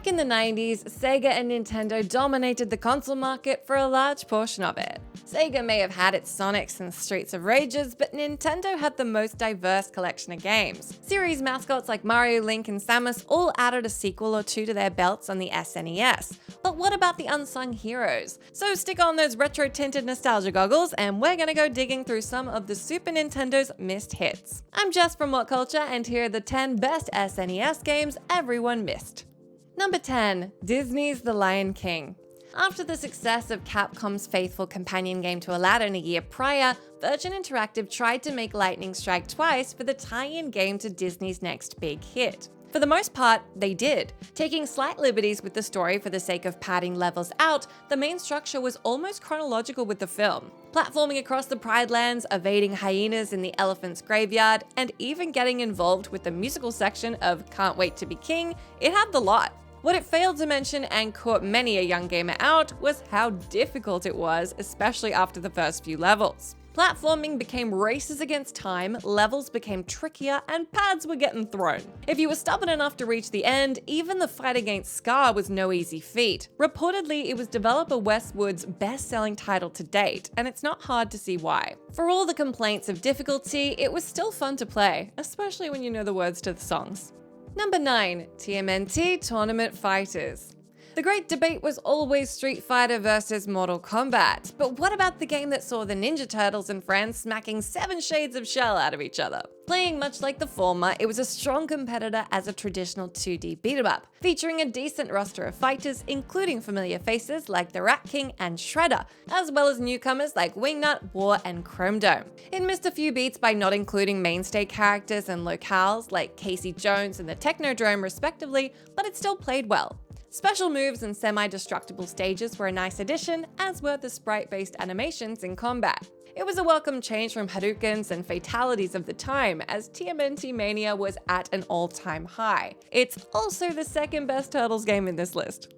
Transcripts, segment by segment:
Back in the 90s, Sega and Nintendo dominated the console market for a large portion of it. Sega may have had its Sonics and Streets of Rages, but Nintendo had the most diverse collection of games. Series mascots like Mario, Link, and Samus all added a sequel or two to their belts on the SNES. But what about the unsung heroes? So stick on those retro-tinted nostalgia goggles and we're gonna go digging through some of the Super Nintendo's missed hits. I'm Jess from WhatCulture and here are the 10 best SNES games everyone missed. Number 10. Disney's The Lion King. After the success of Capcom's faithful companion game to Aladdin a year prior, Virgin Interactive tried to make Lightning Strike twice for the tie-in game to Disney's next big hit. For the most part, they did. Taking slight liberties with the story for the sake of padding levels out, the main structure was almost chronological with the film. Platforming across the Pride Lands, evading hyenas in the elephant's graveyard, and even getting involved with the musical section of Can't Wait to Be King, it had the lot. What it failed to mention and caught many a young gamer out was how difficult it was, especially after the first few levels. Platforming became races against time, levels became trickier, and pads were getting thrown. If you were stubborn enough to reach the end, even the fight against Scar was no easy feat. Reportedly, it was developer Westwood's best-selling title to date, and it's not hard to see why. For all the complaints of difficulty, it was still fun to play, especially when you know the words to the songs. Number 9. TMNT Tournament Fighters. The great debate was always Street Fighter vs Mortal Kombat, but what about the game that saw the Ninja Turtles and friends smacking 7 shades of shell out of each other? Playing much like the former, it was a strong competitor as a traditional 2D beat-em-up, featuring a decent roster of fighters including familiar faces like the Rat King and Shredder, as well as newcomers like Wingnut, War, and Chrome Dome. It missed a few beats by not including mainstay characters and locales like Casey Jones and the Technodrome respectively, but it still played well. Special moves and semi-destructible stages were a nice addition, as were the sprite-based animations in combat. It was a welcome change from Hadoukens and fatalities of the time, as TMNT Mania was at an all-time high. It's also the second best Turtles game in this list.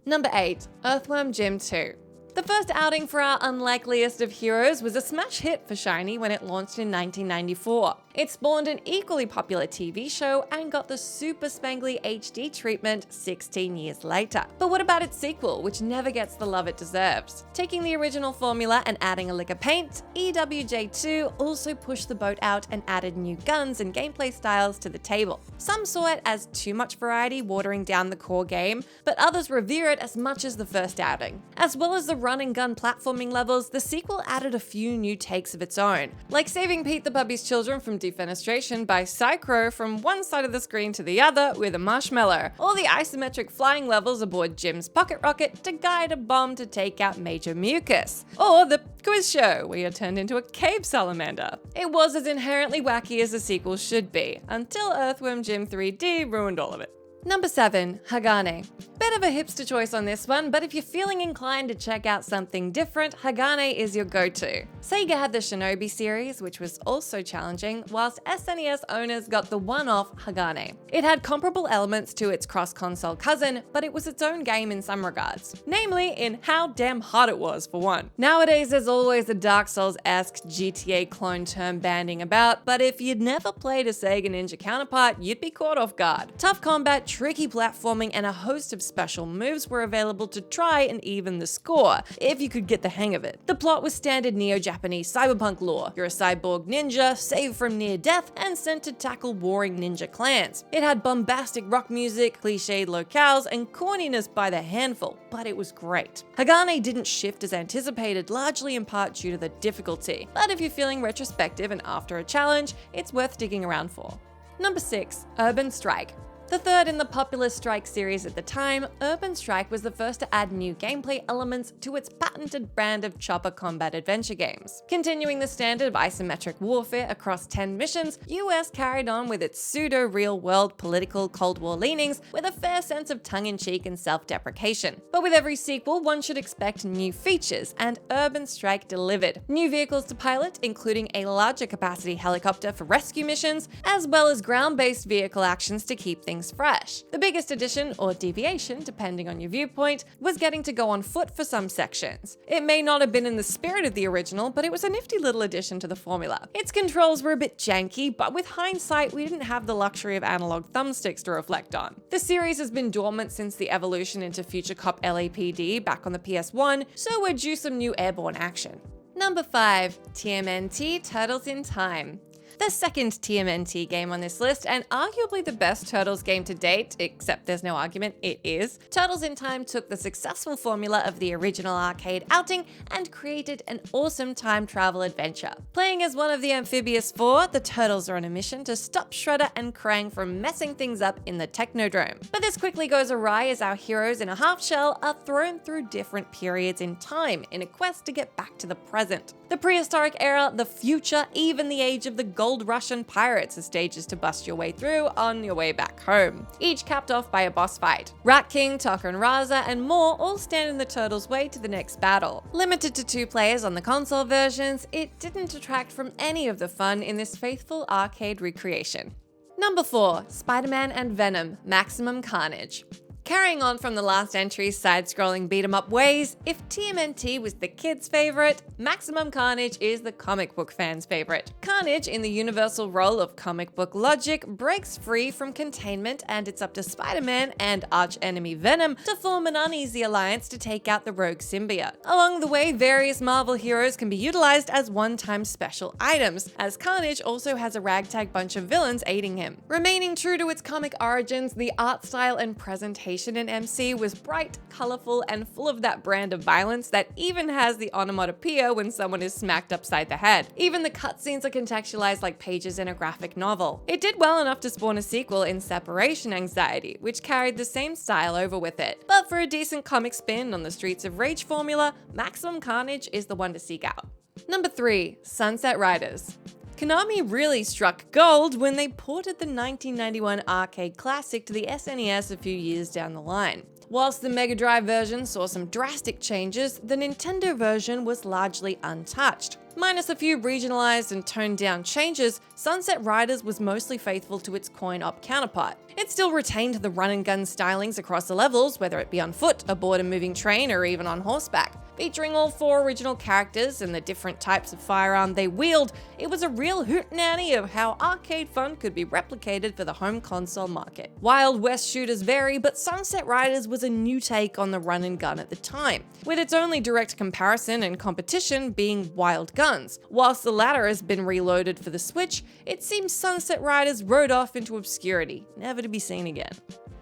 Number 8. EARTHWORM Jim 2. The first outing for our unlikeliest of heroes was a smash hit for Shiny when it launched in 1994. It spawned an equally popular TV show and got the super spangly HD treatment 16 years later. But what about its sequel, which never gets the love it deserves? Taking the original formula and adding a lick of paint, EWJ2 also pushed the boat out and added new guns and gameplay styles to the table. Some saw it as too much variety watering down the core game, but others revere it as much as the first outing. As well as the run and gun platforming levels, the sequel added a few new takes of its own, like saving Pete the Puppy's children from defenestration by Psychro from one side of the screen to the other with a marshmallow, or the isometric flying levels aboard Jim's pocket rocket to guide a bomb to take out Major Mucus, or the quiz show where you're turned into a cave salamander. It was as inherently wacky as a sequel should be, until EARTHWORM Jim 3D ruined all of it. Number 7. HAGANE. Bit of a hipster choice on this one, but if you're feeling inclined to check out something different, HAGANE is your go-to. Sega had the Shinobi series, which was also challenging, whilst SNES owners got the one-off HAGANE. It had comparable elements to its cross-console cousin, but it was its own game in some regards. Namely, in how damn hard it was, for one. Nowadays, there's always a Dark Souls-esque GTA clone term banding about, but if you'd never played a Sega Ninja counterpart, you'd be caught off guard. Tough combat, tricky platforming, and a host of special moves were available to try and even the score, if you could get the hang of it. The plot was standard neo-Japanese cyberpunk lore. You're a cyborg ninja, saved from near death, and sent to tackle warring ninja clans. It had bombastic rock music, cliched locales, and corniness by the handful, but it was great. HAGANE didn't shift as anticipated, largely in part due to the difficulty, but if you're feeling retrospective and after a challenge, it's worth digging around for. Number 6. Urban Strike. The third in the popular Strike series at the time, Urban Strike was the first to add new gameplay elements to its patented brand of chopper combat adventure games. Continuing the standard of isometric warfare across 10 missions, US carried on with its pseudo-real-world political Cold War leanings with a fair sense of tongue-in-cheek and self-deprecation. But with every sequel, one should expect new features, and Urban Strike delivered. New vehicles to pilot, including a larger capacity helicopter for rescue missions, as well as ground-based vehicle actions to keep things things fresh. The biggest addition, or deviation depending on your viewpoint, was getting to go on foot for some sections. It may not have been in the spirit of the original, but it was a nifty little addition to the formula. Its controls were a bit janky, but with hindsight we didn't have the luxury of analog thumbsticks to reflect on. The series has been dormant since the evolution into Future Cop LAPD back on the PS1, so we're due some new airborne action. Number 5. TMNT Turtles in Time. The second TMNT game on this list, and arguably the best Turtles game to date, except there's no argument, it is. Turtles in Time took the successful formula of the original arcade outing and created an awesome time travel adventure. Playing as one of the amphibious four, the Turtles are on a mission to stop Shredder and Krang from messing things up in the Technodrome. But this quickly goes awry as our heroes in a half shell are thrown through different periods in time in a quest to get back to the present. The prehistoric era, the future, even the age of the gold rush and pirates are stages to bust your way through on your way back home, each capped off by a boss fight. Rat King, Tucker and Raza, and more all stand in the Turtles' way to the next battle. Limited to 2 players on the console versions, it didn't detract from any of the fun in this faithful arcade recreation. Number 4. Spider-Man and Venom Maximum Carnage. Carrying on from the last entry's side-scrolling beat-em-up ways, if TMNT was the kids' favorite, Maximum Carnage is the comic book fans' favorite. Carnage, in the universal role of comic book logic, breaks free from containment, and it's up to Spider-Man and arch-enemy Venom to form an uneasy alliance to take out the rogue symbiote. Along the way, various Marvel heroes can be utilized as one-time special items, as Carnage also has a ragtag bunch of villains aiding him. Remaining true to its comic origins, the art style and presentation in MC was bright, colorful, and full of that brand of violence that even has the onomatopoeia when someone is smacked upside the head. Even the cutscenes are contextualized like pages in a graphic novel. It did well enough to spawn a sequel in Separation Anxiety, which carried the same style over with it. But for a decent comic spin on the Streets of Rage formula, Maximum Carnage is the one to seek out. Number 3. Sunset Riders. Konami really struck gold when they ported the 1991 arcade classic to the SNES a few years down the line. Whilst the Mega Drive version saw some drastic changes, the Nintendo version was largely untouched. Minus a few regionalized and toned down changes, Sunset Riders was mostly faithful to its coin-op counterpart. It still retained the run-and-gun stylings across the levels, whether it be on foot, aboard a moving train, or even on horseback. Featuring all 4 original characters and the different types of firearm they wield, it was a real hootenanny of how arcade fun could be replicated for the home console market. Wild West shooters vary, but Sunset Riders was a new take on the run and gun at the time, with its only direct comparison and competition being Wild Guns. Whilst the latter has been reloaded for the Switch, it seems Sunset Riders rode off into obscurity, never to be seen again.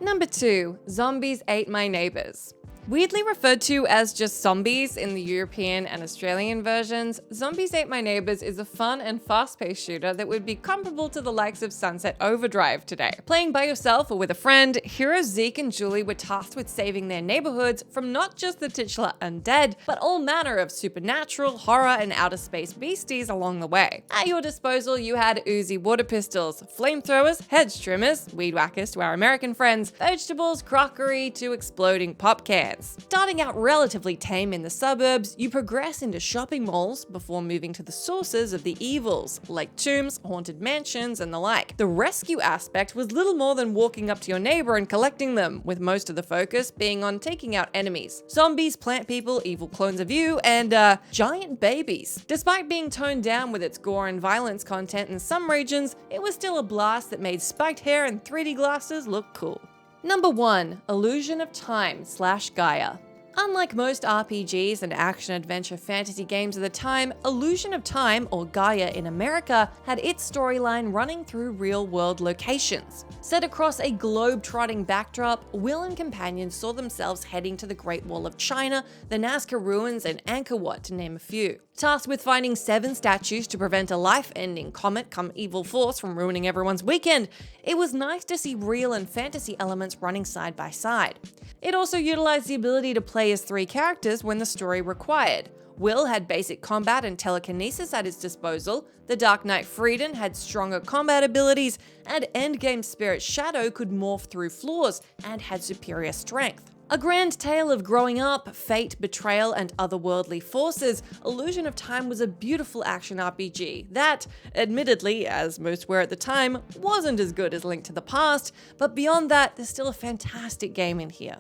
Number 2. Zombies Ate My Neighbours. Weirdly referred to as just Zombies in the European and Australian versions, Zombies Ate My Neighbours is a fun and fast-paced shooter that would be comparable to the likes of Sunset Overdrive today. Playing by yourself or with a friend, heroes Zeke and Julie were tasked with saving their neighborhoods from not just the titular undead, but all manner of supernatural, horror, and outer space beasties along the way. At your disposal, you had Uzi water pistols, flamethrowers, hedge trimmers, weed whackers to our American friends, vegetables, crockery to exploding pop cans. Starting out relatively tame in the suburbs, you progress into shopping malls before moving to the sources of the evils, like tombs, haunted mansions, and the like. The rescue aspect was little more than walking up to your neighbor and collecting them, with most of the focus being on taking out enemies. Zombies, plant people, evil clones of you, and giant babies. Despite being toned down with its gore and violence content in some regions, it was still a blast that made spiked hair and 3D glasses look cool. Number 1. Illusion of Time / GAIA. Unlike most RPGs and action-adventure fantasy games of the time, Illusion of Time, or GAIA in America, had its storyline running through real-world locations. Set across a globe-trotting backdrop, Will and companions saw themselves heading to the Great Wall of China, the Nazca Ruins, and Angkor Wat, to name a few. Tasked with finding 7 statues to prevent a life-ending comet come evil force from ruining everyone's weekend, it was nice to see real and fantasy elements running side by side. It also utilized the ability to play as 3 characters when the story required. Will had basic combat and telekinesis at his disposal, the Dark Knight Freedom had stronger combat abilities, and Endgame Spirit Shadow could morph through floors and had superior strength. A grand tale of growing up, fate, betrayal, and otherworldly forces, Illusion of Time was a beautiful action RPG that, admittedly, as most were at the time, wasn't as good as Link to the Past, but beyond that, there's still a fantastic game in here.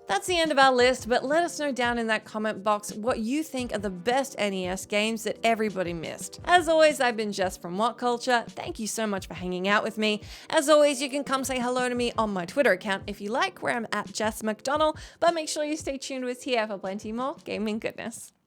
That's the end of our list, but let us know down in that comment box what you think are the best NES games that everybody missed. As always, I've been Jess from WhatCulture. Thank you so much for hanging out with me. As always, you can come say hello to me on my Twitter account if you like, where I'm at Jess McDonald, but make sure you stay tuned with here for plenty more gaming goodness.